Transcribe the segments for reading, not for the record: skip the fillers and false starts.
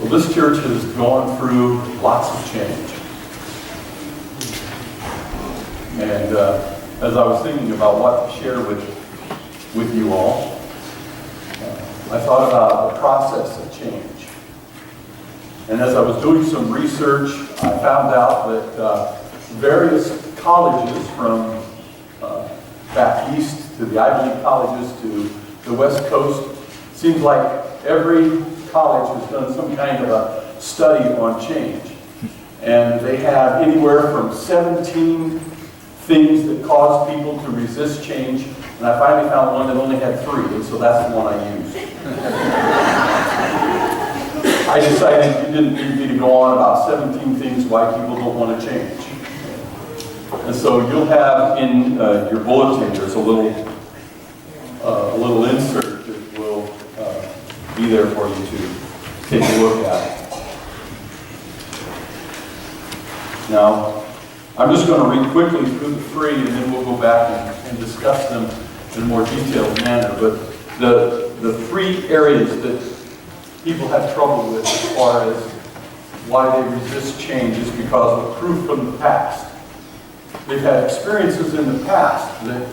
Well, this church has gone through lots of change. And as I was thinking about what to share with you all, I thought about the process of change. And as I was doing some research, I found out that various colleges from back east to the Ivy League colleges to the West Coast, seems like every college has done some kind of a study on change. And they have anywhere from 17 things that cause people to resist change. And I finally found one that only had 3, and so that's the one I used. I decided you didn't need me to go on about 17 things why people don't want to change. And so you'll have in your bulletin, there's a little insert that will be there for you to take a look at. Now, I'm just going to read quickly through the 3, and then we'll go back and discuss them in a more detailed manner. But the 3 areas that people have trouble with as far as why they resist change is because of proof from the past. They've had experiences in the past that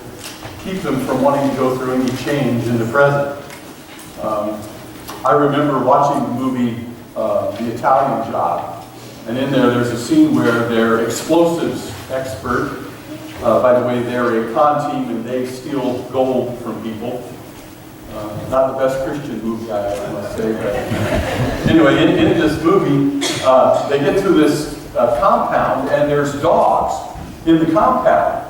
keep them from wanting to go through any change in the present. I remember watching the movie The Italian Job, and in there's a scene where their explosives expert, by the way, they're a con team and they steal gold from people. Not the best Christian movie, I must say, but anyway, in this movie, they get to this compound and there's dogs in the compound.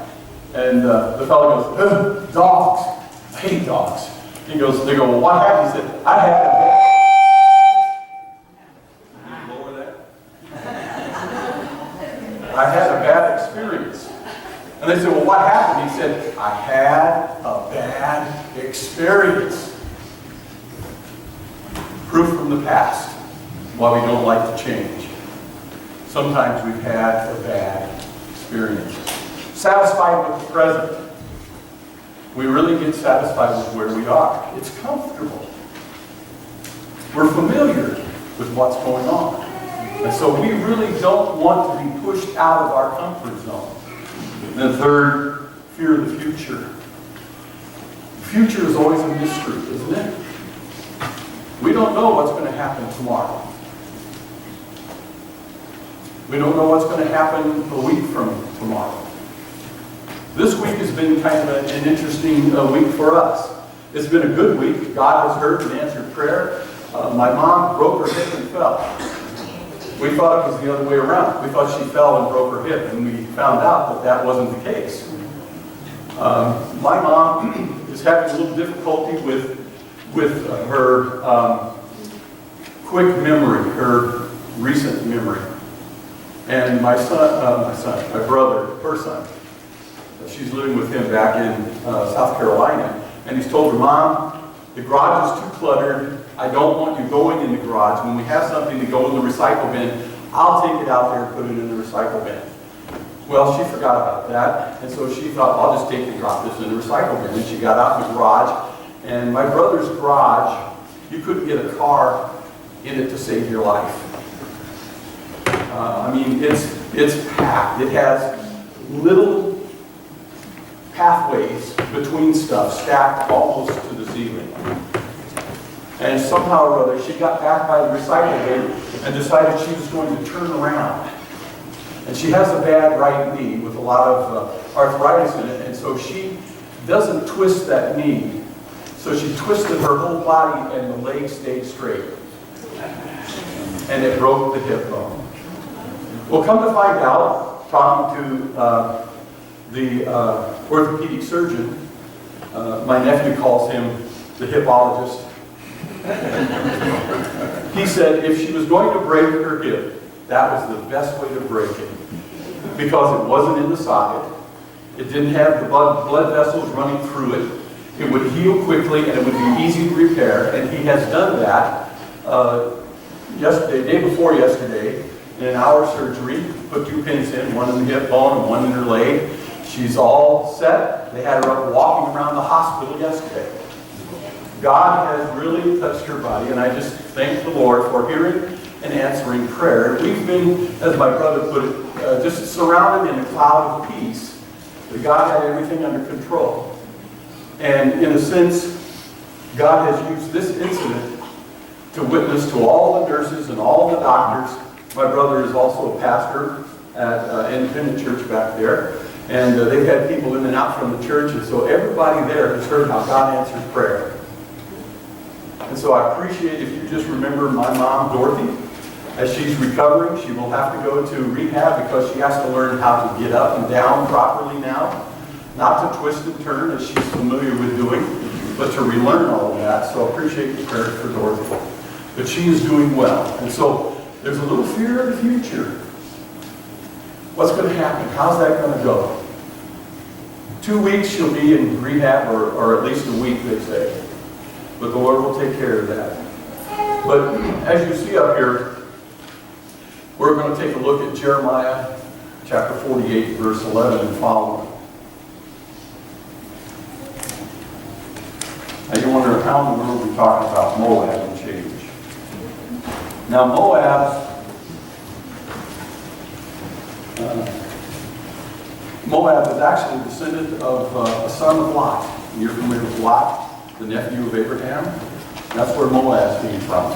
And the fellow goes, dogs, I hate dogs. They go, well, what happened? He said, I had a bad, lower that. I had a bad experience. And they said, well, what happened? He said, I had a bad experience. Proof from the past why we don't like to change. Sometimes we've had a bad experience. Satisfied with the present. We really get satisfied with where we are. It's comfortable. We're familiar with what's going on. And so we really don't want to be pushed out of our comfort zone. And then third, fear of the future. The future is always a mystery, isn't it? We don't know what's going to happen tomorrow. We don't know what's going to happen a week from tomorrow. This week has been kind of an interesting week for us. It's been a good week. God has heard and answered prayer. My mom broke her hip and fell. We thought it was the other way around. We thought she fell and broke her hip, and we found out that that wasn't the case. My mom is having a little difficulty with her quick memory, her recent memory. And my brother, her son, she's living with him back in South Carolina, and he's told her, Mom, the garage is too cluttered. I don't want you going in the garage. When we have something to go in the recycle bin, I'll take it out there and put it in the recycle bin. Well, she forgot about that, and so she thought, I'll just take and drop this in the recycle bin. And she got out in the garage, and my brother's garage, you couldn't get a car in it to save your life. I mean, it's packed. It has little pathways between stuff stacked almost to the ceiling. And somehow or other, she got back by the recycle bin and decided she was going to turn around. And she has a bad right knee with a lot of arthritis in it, and so she doesn't twist that knee. So she twisted her whole body and the leg stayed straight. And it broke the hip bone. Well, come to find out, talking to the orthopedic surgeon, my nephew calls him the hipologist. He said if she was going to break her hip, that was the best way to break it. Because it wasn't in the socket. It didn't have the blood vessels running through it. It would heal quickly and it would be easy to repair. And he has done that day before yesterday, in an hour surgery. Put 2 pins in, one in the hip bone and one in her leg. She's all set. They had her up walking around the hospital yesterday. God has really touched her body, and I just thank the Lord for hearing and answering prayer. We've been, as my brother put it, just surrounded in a cloud of peace. That God had everything under control. And in a sense, God has used this incident to witness to all the nurses and all the doctors. My brother is also a pastor at Independent Church back there. And they've had people in and out from the church. And so everybody there has heard how God answers prayer. And so I appreciate if you just remember my mom, Dorothy. As she's recovering, she will have to go to rehab because she has to learn how to get up and down properly now. Not to twist and turn as she's familiar with doing, but to relearn all of that. So I appreciate the prayer for Dorothy. But she is doing well. And so there's a little fear of the future. What's going to happen? How's that going to go? 2 weeks she'll be in rehab, or at least a week, they say. But the Lord will take care of that. But as you see up here, we're going to take a look at Jeremiah chapter 48, verse 11 and following. Now you wonder, how in the world are we talking about Moab and change? Now Moab is actually a descendant of a son of Lot. You're familiar with Lot, the nephew of Abraham? That's where Moab came from.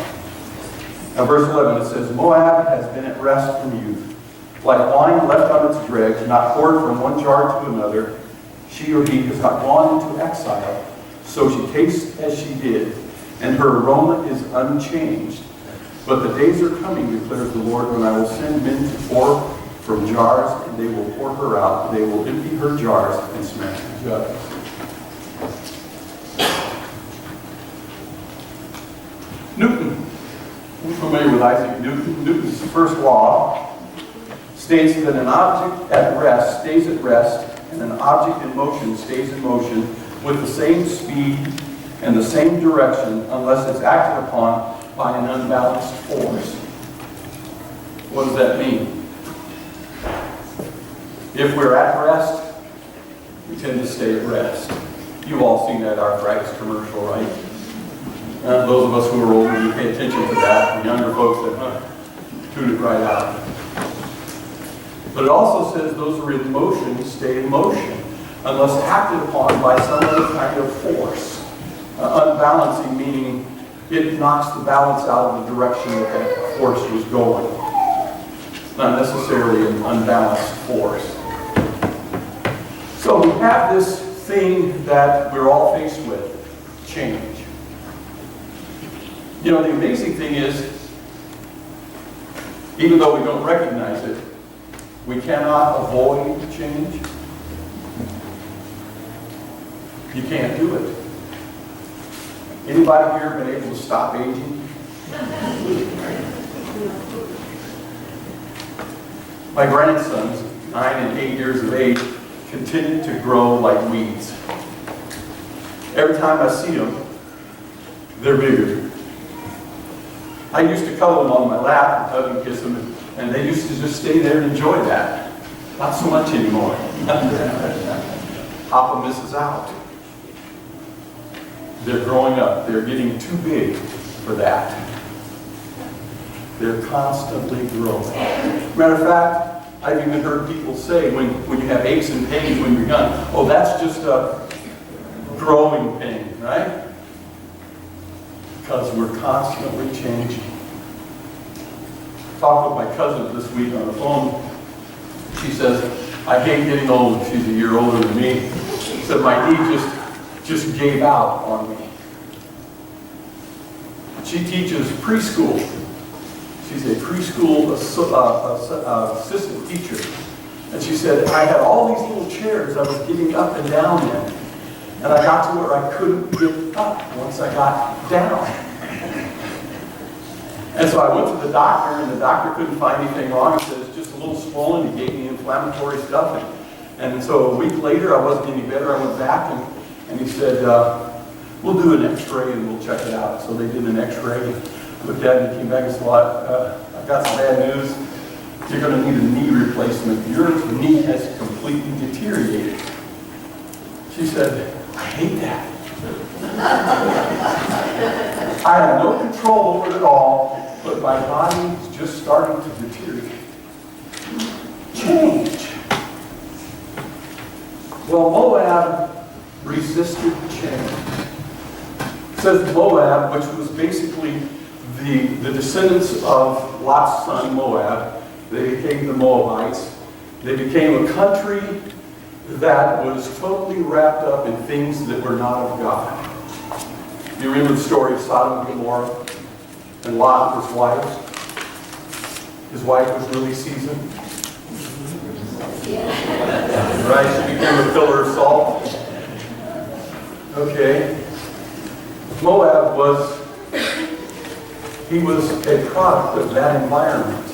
Now verse 11, it says, Moab has been at rest from youth. Like wine left on its dregs, not poured from one jar to another, she or he has not gone into exile. So she tastes as she did, and her aroma is unchanged. But the days are coming, declares the Lord, when I will send men to pour from jars, and they will pour her out. They will empty her jars and smash the jugs. Newton. We're familiar with Isaac Newton. Newton's first law states that an object at rest stays at rest, and an object in motion stays in motion with the same speed and the same direction unless it's acted upon by an unbalanced force. What does that mean? If we're at rest, we tend to stay at rest. You've all seen that arthritis commercial, right? Those of us who are older, we pay attention to that. The younger folks that tune it right out. But it also says those who are in motion stay in motion unless acted upon by some other kind of force. Unbalancing meaning it knocks the balance out of the direction that that force was going. Not necessarily an unbalanced force. So we have this thing that we're all faced with, change. You know, the amazing thing is, even though we don't recognize it, we cannot avoid change. You can't do it. Anybody here been able to stop aging? My grandsons, 9 and 8 years of age, continue to grow like weeds. Every time I see them, they're bigger. I used to cuddle them on my lap and hug and kiss them, and they used to just stay there and enjoy that. Not so much anymore. Papa misses out. They're growing up. They're getting too big for that. They're constantly growing. Matter of fact, I've even heard people say when you have aches and pains when you're young, oh, that's just a growing pain, right? Because we're constantly changing. I talked with my cousin this week on the phone. She says, I hate getting old. She's a year older than me. She said, my knee just gave out on me. She teaches preschool. She's a preschool assistant teacher. And she said, I had all these little chairs I was getting up and down in. And I got to where I couldn't get up once I got down. And so I went to the doctor, and the doctor couldn't find anything wrong. He said, it's just a little swollen. He gave me inflammatory stuff. And so a week later, I wasn't any better. I went back, and he said, we'll do an x-ray, and we'll check it out. So they did an x-ray, looked at it, and came back and said, well, I've got some bad news. You're going to need a knee replacement. Your knee has completely deteriorated. She said, I hate that. I have no control over it at all. but my body is just starting to deteriorate. Change. Well, Moab resisted change. It says Moab, which was basically the descendants of Lot's son Moab. They became the Moabites. They became a country that was totally wrapped up in things that were not of God. You remember the story of Sodom and Gomorrah and Lot, his wife? His wife was really seasoned. Right? She became a pillar of salt. Okay. Moab was a product of that environment.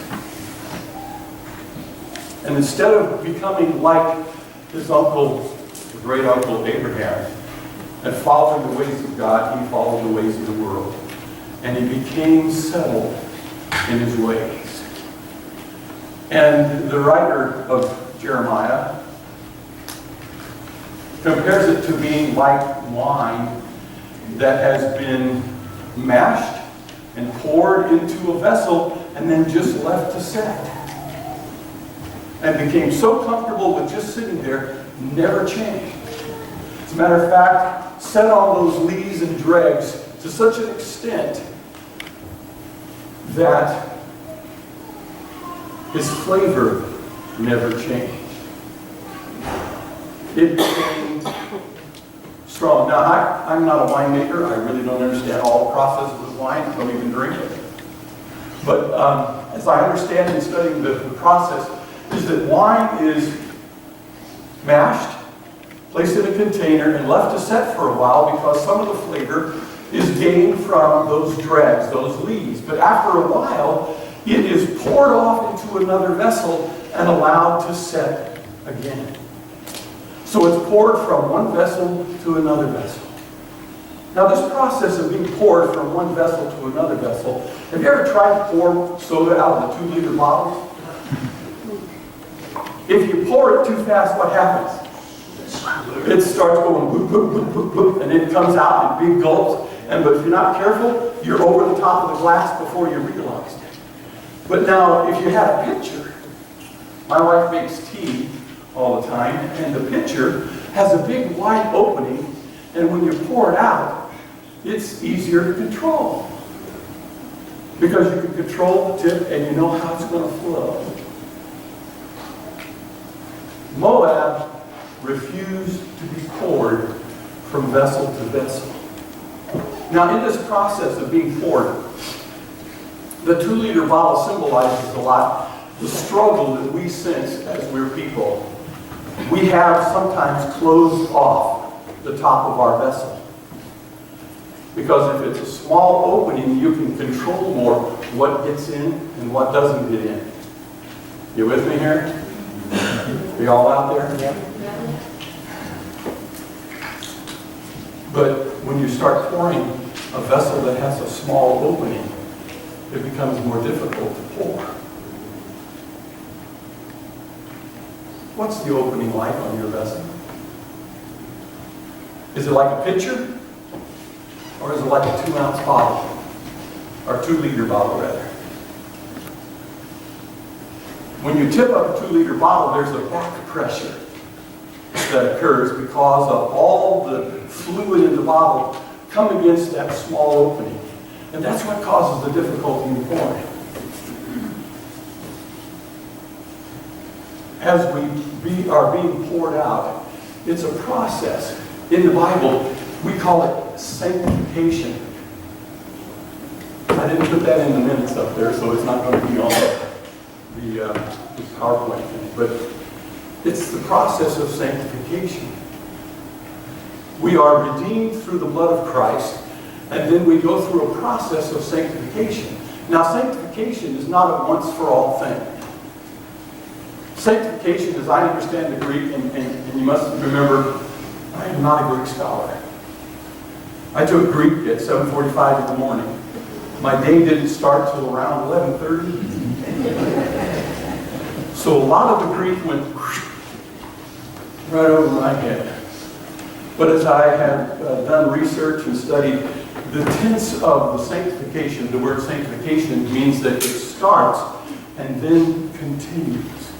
And instead of becoming like his uncle, the great uncle Abraham, and following the ways of God, he followed the ways of the world. And he became settled in his ways. And the writer of Jeremiah compares it to being like wine that has been mashed and poured into a vessel and then just left to set. And became so comfortable with just sitting there, never changed. As a matter of fact, set on those lees and dregs to such an extent that his flavor never changed. It became strong. Now, I'm not a winemaker. I really don't understand all the processes of wine. I don't even drink it. But as I understand in studying the process, is that wine is mashed, placed in a container, and left to set for a while because some of the flavor is gained from those dregs, those lees. But after a while, it is poured off into another vessel and allowed to set again. So it's poured from one vessel to another vessel. Now this process of being poured from one vessel to another vessel, have you ever tried to pour soda out of the 2-liter bottles? If you pour it too fast, what happens? It starts going boop, boop, boop, boop, boop, and it comes out in big gulps. But if you're not careful, you're over the top of the glass before you realize it. But now, if you had a pitcher, my wife makes tea all the time, and the pitcher has a big wide opening, and when you pour it out, it's easier to control. Because you can control the tip and you know how it's going to flow. Moab refused to be poured from vessel to vessel. Now, in this process of being poured, the 2-liter bottle symbolizes a lot the struggle that we sense as we're people. We have sometimes closed off the top of our vessel. Because if it's a small opening, you can control more what gets in and what doesn't get in. You with me here? Are you all out there? Yeah. But when you start pouring a vessel that has a small opening, it becomes more difficult to pour. What's the opening like on your vessel? Is it like a pitcher? Or is it like a 2-ounce bottle? Or 2-liter bottle, rather? When you tip up a 2-liter bottle, there's a back pressure that occurs because of all the fluid in the bottle come against that small opening. And that's what causes the difficulty in pouring. As we are being poured out, it's a process. In the Bible, we call it sanctification. I didn't put that in the minutes up there, so it's not going to be on the PowerPoint thing. But it's the process of sanctification. We are redeemed through the blood of Christ, and then we go through a process of sanctification. Now, sanctification is not a once-for-all thing. Sanctification, as I understand the Greek, and you must remember, I am not a Greek scholar. I took Greek at 7:45 in the morning. My day didn't start till around 11:30. So a lot of the Greek went right over my head. But as I have done research and studied The tense of the sanctification, the word sanctification, means that it starts and then continues.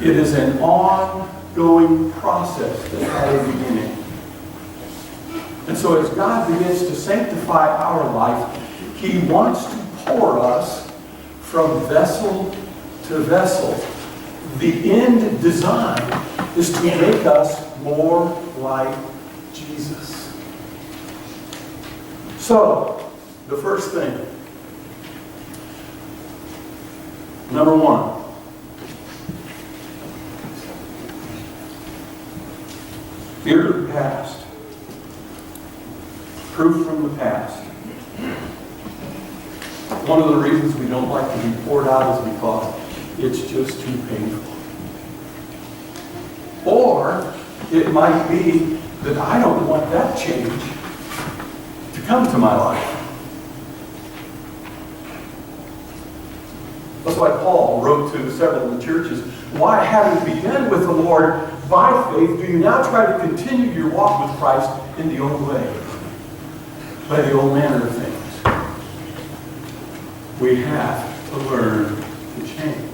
It is an ongoing process that had a beginning. And so as God begins to sanctify our life, He wants to pour us from vessel to vessel. The end design is to make us more like Jesus. So, the first thing. Number one. Fear of the past. Proof from the past. One of the reasons we don't like to be poured out is because it's just too painful. Or it might be that I don't want that change to come to my life. That's why Paul wrote to several of the churches, why, having begun with the Lord by faith, do you now try to continue your walk with Christ in the old way, by the old manner of things? We have to learn to change.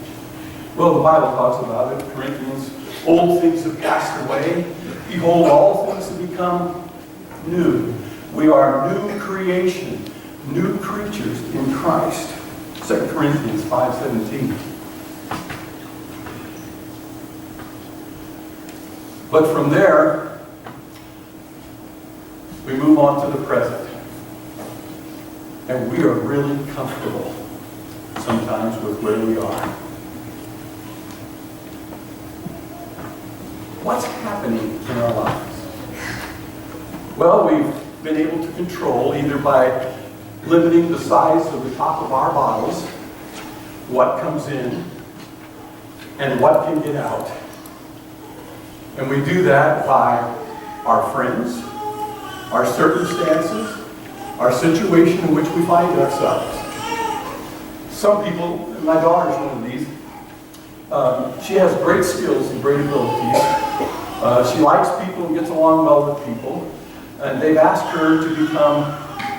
Well, the Bible talks about it, Corinthians, old things have passed away. Behold, all things have become new. We are new creation, new creatures in Christ. 2 Corinthians 5:17. But from there, we move on to the present. And we are really comfortable sometimes with where we are. What's happening in our lives? Well, we've been able to control, either by limiting the size of the top of our bottles, what comes in, and what can get out. And we do that by our friends, our circumstances, our situation in which we find ourselves. Some people, and my daughter's one of these, she has great skills and great abilities. She likes people and gets along well with people. And they've asked her to become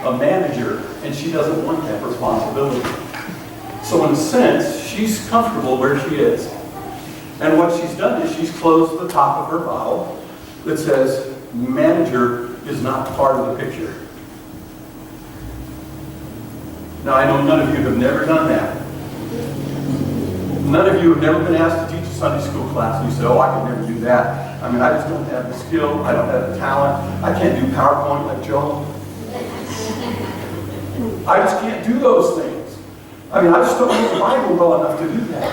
a manager, and she doesn't want that responsibility. So in a sense, she's comfortable where she is. And what she's done is she's closed the top of her bottle that says, manager is not part of the picture. Now, I know none of you have never done that. None of you have never been asked to teach a Sunday school class, and you say, oh, I can never do that. I mean, I just don't have the skill. I don't have the talent. I can't do PowerPoint like Joel. I just can't do those things. I mean, I just don't know the Bible well enough to do that.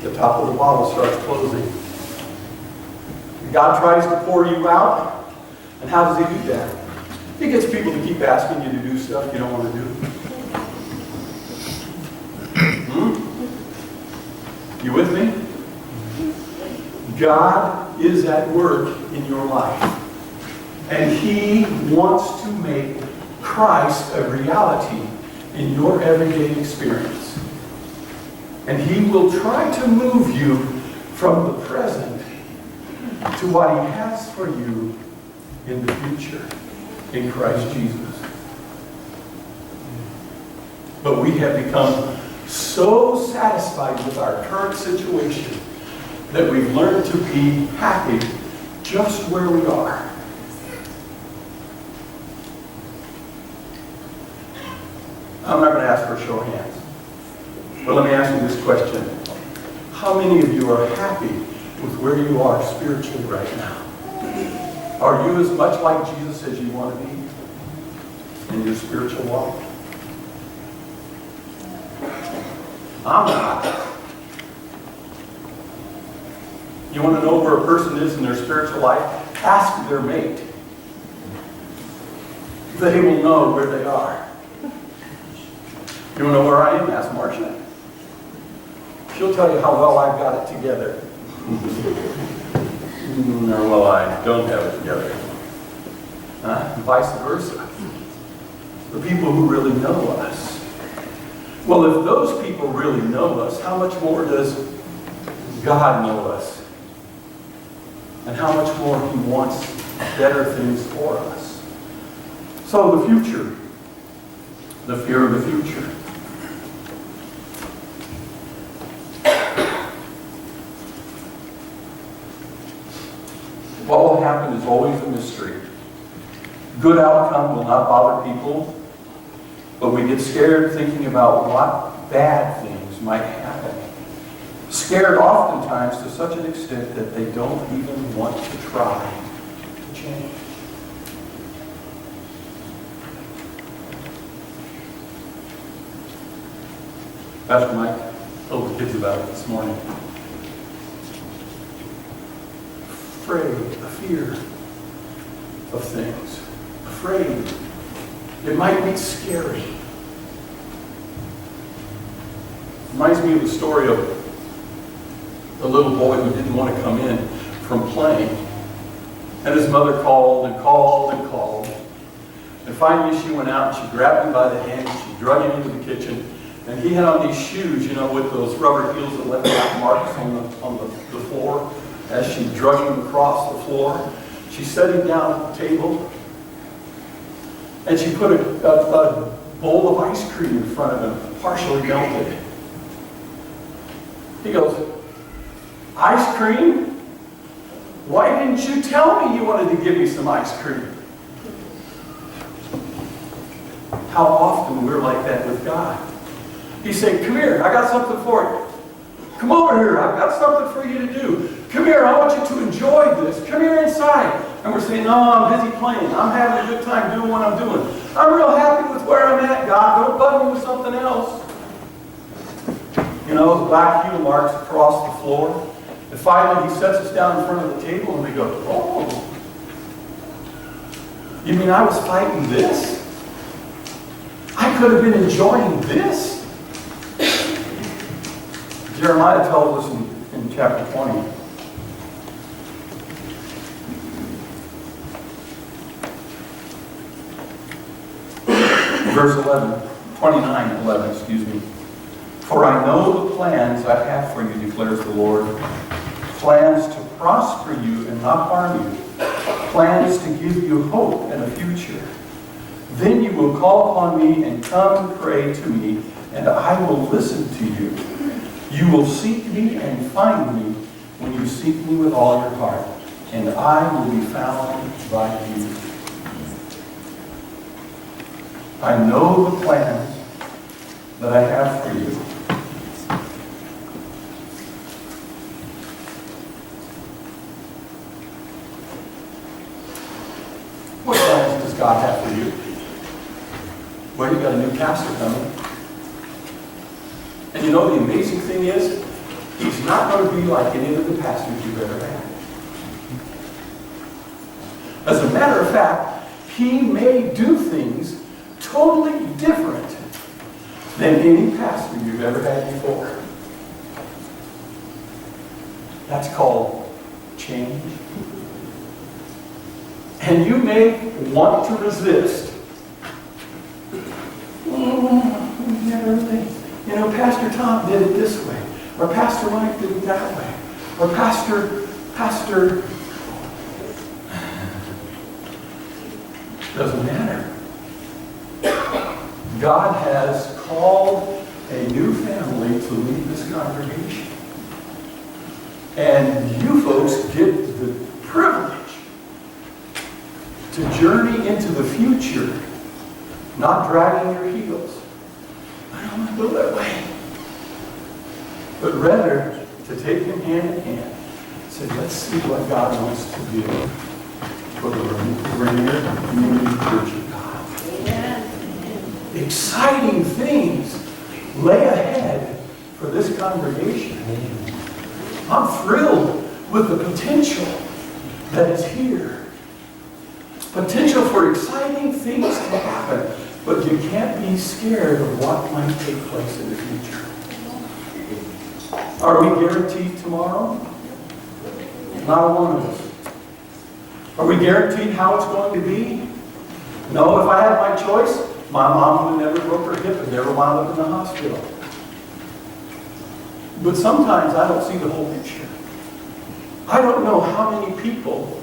The top of the bottle starts closing. God tries to pour you out. And how does He do that? He gets people to keep asking you to do stuff you don't want to do. You with me? God is at work in your life. And He wants to make Christ a reality in your everyday experience. And He will try to move you from the present to what He has for you in the future in Christ Jesus. But we have become so satisfied with our current situation that we've learned to be happy just where we are. I'm not going to ask for a show of hands. But let me ask you this question. How many of you are happy with where you are spiritually right now? Are you as much like Jesus as you want to be in your spiritual walk? I'm not. You want to know where a person is in their spiritual life? Ask their mate. They will know where they are. You want to know where I am? Ask Marcia. She'll tell you how well I've got it together. Or well, I don't have it together. Vice versa. The people who really know us. Well, if those people really know us, how much more does God know us? and how much more He wants better things for us. So the future, the fear of the future. What will happen is always a mystery. Good outcome will not bother people, but we get scared thinking about what bad things might happen. Scared oftentimes to such an extent that they don't even want to try to change. Pastor Mike told the kids about it this morning. Afraid, a fear of things. Afraid. It might be scary. Reminds me of the story of the little boy who didn't want to come in from playing. And his mother called and called and called. And finally she went out and she grabbed him by the hand and she drug him into the kitchen. And he had on these shoes, with those rubber heels that left black marks on the floor. As she drug him across the floor, she set him down at the table. And she put a bowl of ice cream in front of him, partially melted. He goes, "Ice cream? Why didn't you tell me you wanted to give me some ice cream?" How often we're like that with God. He's saying, "Come here, I got something for you. Come over here, I've got something for you to do. Come here, I want you to enjoy this. Come here inside." And we're saying, "No, I'm busy playing. I'm having a good time doing what I'm doing. I'm real happy with where I'm at, God. Don't bug me with something else." Those black heel marks across the floor. And finally, he sets us down in front of the table and we go, "Oh, you mean I was fighting this? I could have been enjoying this?" Jeremiah tells us in chapter 20. Verse 29:11, excuse me. "For I know the plans I have for you, declares the Lord. Plans to prosper you and not harm you. Plans to give you hope and a future. Then you will call upon me and come and pray to me, and I will listen to you. You will seek me and find me when you seek me with all your heart, and I will be found by you. I know the plans that I have for you." What plans does God have for you? Well, you got a new pastor coming. And the amazing thing is, he's not going to be like any of the pastors you've ever had. As a matter of fact, he may do things totally different than any pastor you've ever had before. That's called change. And you may want to resist. Pastor Tom did it this way, or Pastor Mike did it that way, or Pastor, doesn't matter. God has called a new family to lead this congregation. And you folks get the privilege to journey into the future, not dragging your heels. I don't want to go that way. But rather, to take him hand in hand and say, let's see what God wants to do for the Rainier Community Church of God. Amen. Exciting things lay ahead for this congregation. I'm thrilled with the potential that is here. Potential for exciting things to happen. But you can't be scared of what might take place in the future. Are we guaranteed tomorrow? Not one of us. Are we guaranteed how it's going to be? No, if I had my choice, my mom would have never broke her hip and never wound up in the hospital. But sometimes I don't see the whole picture. I don't know how many people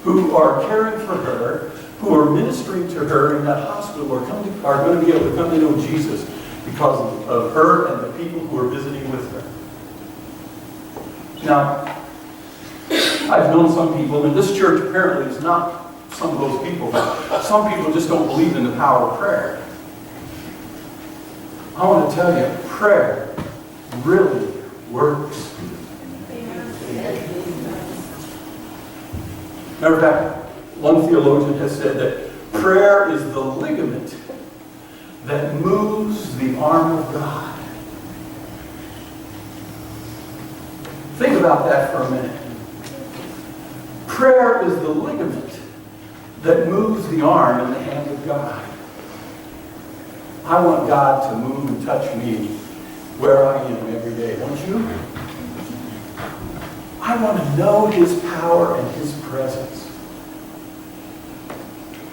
who are caring for her, who are ministering to her in that hospital, are going to be able to come to know Jesus because of her and the people who are visiting with her. Now, I've known some people, and this church apparently is not some of those people, but some people just don't believe in the power of prayer. I want to tell you, prayer really works. Matter of fact, one theologian has said that prayer is the ligament that moves the arm of God. Think about that for a minute. Prayer is the ligament that moves the arm in the hand of God. I want God to move and touch me where I am every day, don't you? I want to know His power and His presence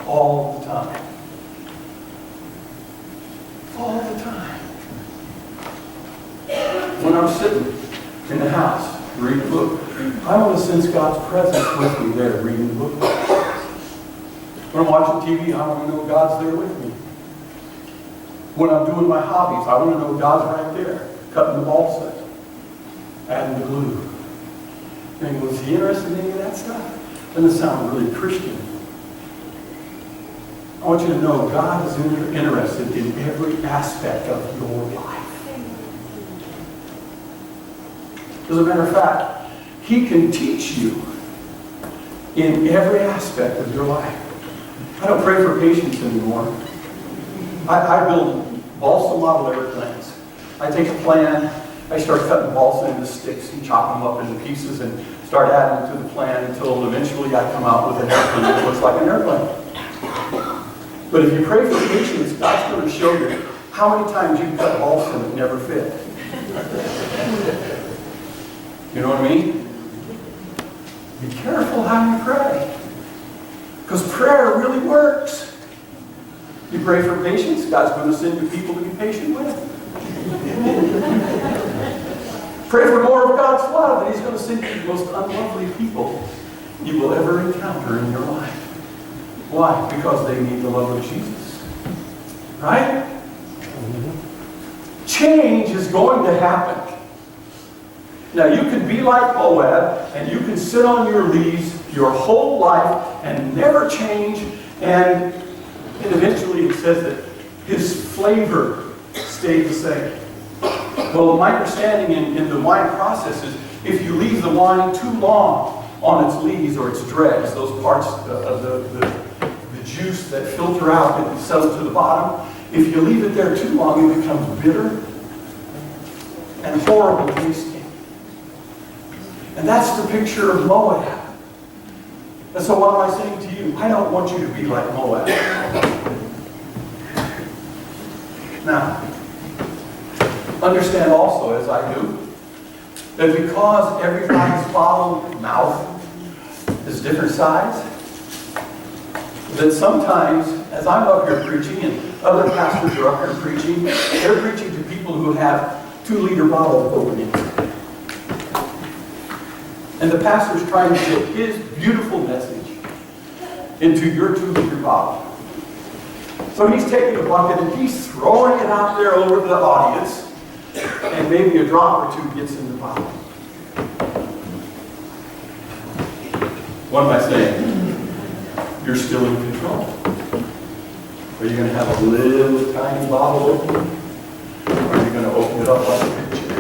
all the time. All the time. When I'm sitting in the house reading a book, I want to sense God's presence with me there reading the book. When I'm watching TV, I want to know God's there with me. When I'm doing my hobbies, I want to know God's right there, cutting the balsa, adding the glue. And was He interested in any of that stuff? Doesn't sound really Christian. I want you to know God is interested in every aspect of your life. As a matter of fact, He can teach you in every aspect of your life. I don't pray for patience anymore. I build balsa model airplanes. I take a plan, I start cutting balsa into sticks and chop them up into pieces and start adding to the plan until eventually I come out with an airplane that looks like an airplane. But if you pray for patience, God's going to show you how many times you cut balsa and it never fit. You know what I mean? Be careful how you pray. Because prayer really works. You pray for patience, God's going to send you people to be patient with. Pray for more of God's love, and He's going to send you the most unlovely people you will ever encounter in your life. Why? Because they need the love of Jesus. Right? Change is going to happen. Now, you can be like Moab, and you can sit on your leaves your whole life and never change, and eventually it says that his flavor stayed the same. Well, my understanding in the wine process is if you leave the wine too long on its leaves or its dregs, those parts of the juice that filter out and settle to the bottom, if you leave it there too long, it becomes bitter and horrible tasting. And that's the picture of Moab. And so what am I saying to you? I don't want you to be like Moab. Now, understand also, as I do, that because everybody's bottle mouth is different size, that sometimes, as I'm up here preaching and other pastors are up here preaching, they're preaching to people who have 2-liter bottle openings. And the pastor's trying to get his beautiful message into your 2-liter bottle. So he's taking a bucket and he's throwing it out there over the audience, and maybe a drop or two gets in the bottle. What am I saying? You're still in control. Are you going to have a little tiny bottle open? Or are you going to open it up like a picture?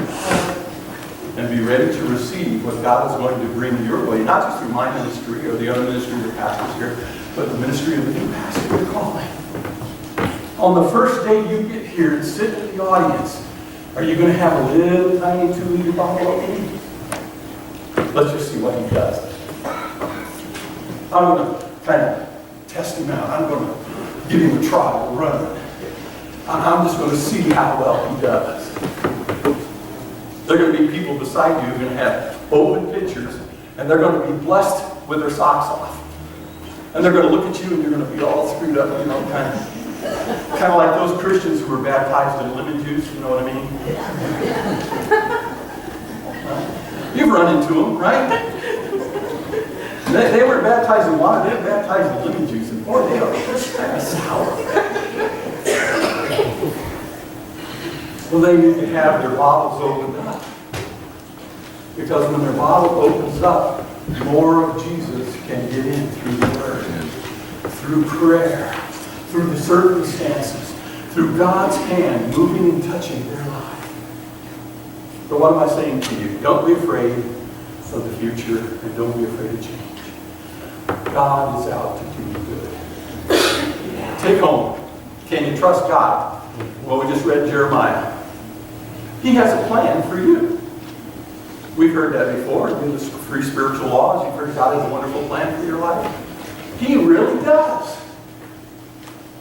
And be ready to receive what God is going to bring your way, not just through my ministry or the other ministry of the pastors here, but the ministry of the new pastor you're calling. On the first day you get here and sit in the audience, are you going to have a little tiny 2-liter bottle opening? Let's just see what he does. I'm going to kind of test him out. I'm going to give him a trial run. I'm just going to see how well he does. There are going to be people beside you who are going to have open pitchers, and they're going to be blessed with their socks off. And they're going to look at you and you're going to be all screwed up, you know, kind of like those Christians who were baptized in lemon juice, you know what I mean? You've run into them, right? They weren't baptized in water, they were baptized in lemon juice. And boy, they are just kind of sour. Well, they need to have their bottles opened up. Because when their bottle opens up, more of Jesus can get in through the Word, through prayer, through the circumstances, through God's hand moving and touching their life. But what am I saying to you? Don't be afraid of the future, and don't be afraid of change. God is out to do you good. Take home. Can you trust God? Well, we just read Jeremiah. He has a plan for you. We've heard that before. In the free spiritual laws, you've heard God has a wonderful plan for your life. He really does.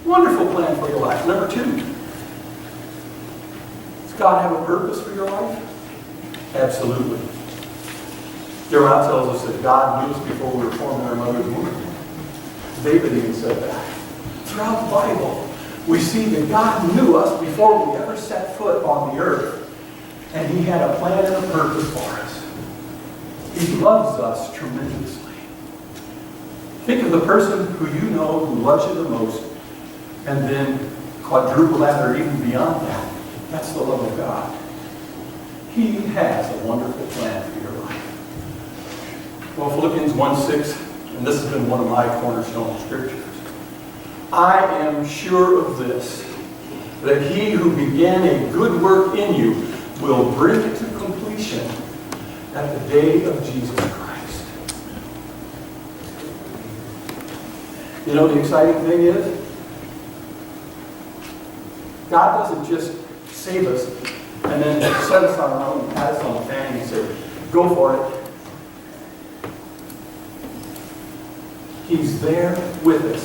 Wonderful plan for your life. Number 2. Does God have a purpose for your life? Absolutely. Jeremiah tells us that God knew us before we were formed in our mother's womb. David even said that. Throughout the Bible, we see that God knew us before we ever set foot on the earth. And He had a plan and a purpose for us. He loves us tremendously. Think of the person who you know who loves you the most, and then quadruple that or even beyond that. That's the love of God. He has a wonderful plan for your life. Well, Philippians 1:6, and this has been one of my cornerstone scriptures. I am sure of this, that He who began a good work in you will bring it to completion at the day of Jesus Christ. You know, the exciting thing is, God doesn't just save us and then set us on our own and pat us on the fan and say, go for it. He's there with us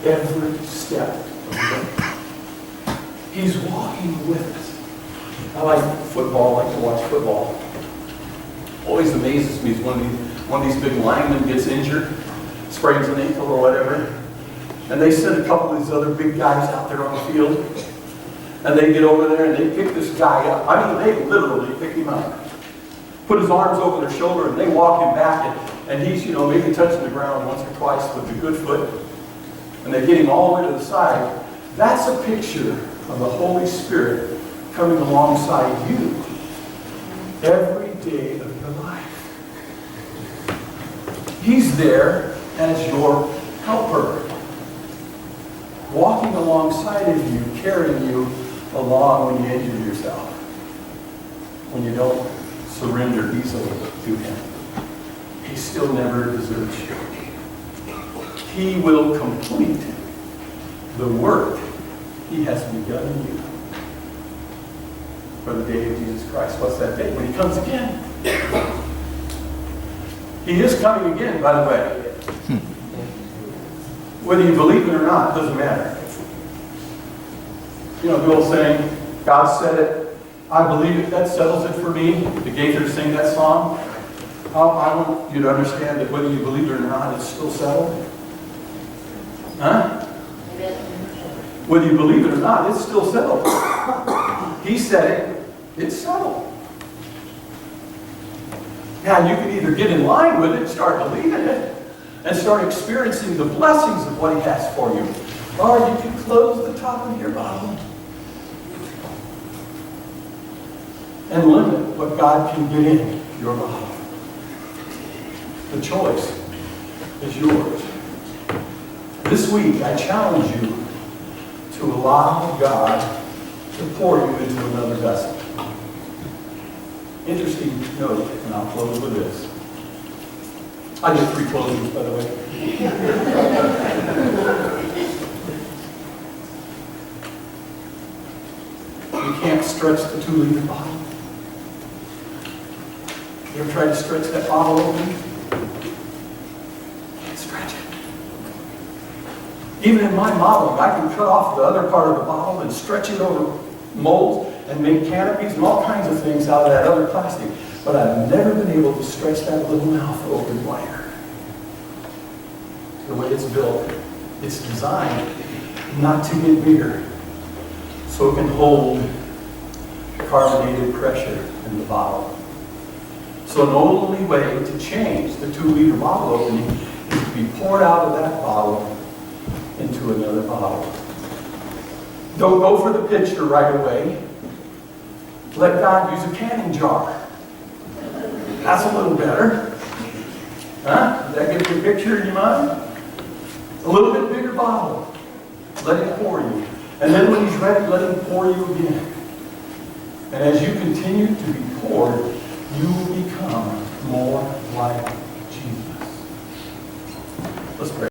every step of the way. He's walking with us. I like football, I like to watch football. Always amazes me is one of these big linemen gets injured, sprains an ankle or whatever, and they send a couple of these other big guys out there on the field, and they get over there and they pick this guy up. I mean, they literally pick him up. Put his arms over their shoulder and they walk him back, and he's, maybe touching the ground once or twice with the good foot, and they get him all the way to the side. That's a picture of the Holy Spirit coming alongside you every day of your life. He's there as your helper, walking alongside of you, carrying you along when you injure yourself, when you don't surrender easily to Him. He still never deserts you. He will complete the work He has begun in you for the day of Jesus Christ. What's that day? When He comes again. He is coming again, by the way. Whether you believe it or not, doesn't matter. You know the old saying, God said it, I believe it, that settles it for me. The Gaithers sing that song. I want you to understand that whether you believe it or not, it's still settled. Huh? Whether you believe it or not, it's still settled. He said it, it's settled. Now you can either get in line with it, start believing it, and start experiencing the blessings of what He has for you. Or you can close the top of your bottle and limit what God can get in your bottle. The choice is yours. This week, I challenge you to allow God to pour you into another vessel. Interesting note, and I'll close with this. I get 3 closings, by the way. You can't stretch the 2-liter bottle. You ever tried to stretch that bottle open? Can't stretch it. Even in my modeling, I can cut off the other part of the bottle and stretch it over molds and make canopies and all kinds of things out of that other plastic. But I've never been able to stretch that little mouth open wider. The way it's built, it's designed not to get bigger, so it can hold carbonated pressure in the bottle. So the only way to change the 2-liter bottle opening is to be poured out of that bottle into another bottle. Don't go for the pitcher right away. Let God use a canning jar. That's a little better. Huh? Does that give you a picture in your mind? A little bit bigger bottle. Let Him pour you. And then when He's ready, let Him pour you again. And as you continue to be poured, you will become more like Jesus. Let's pray.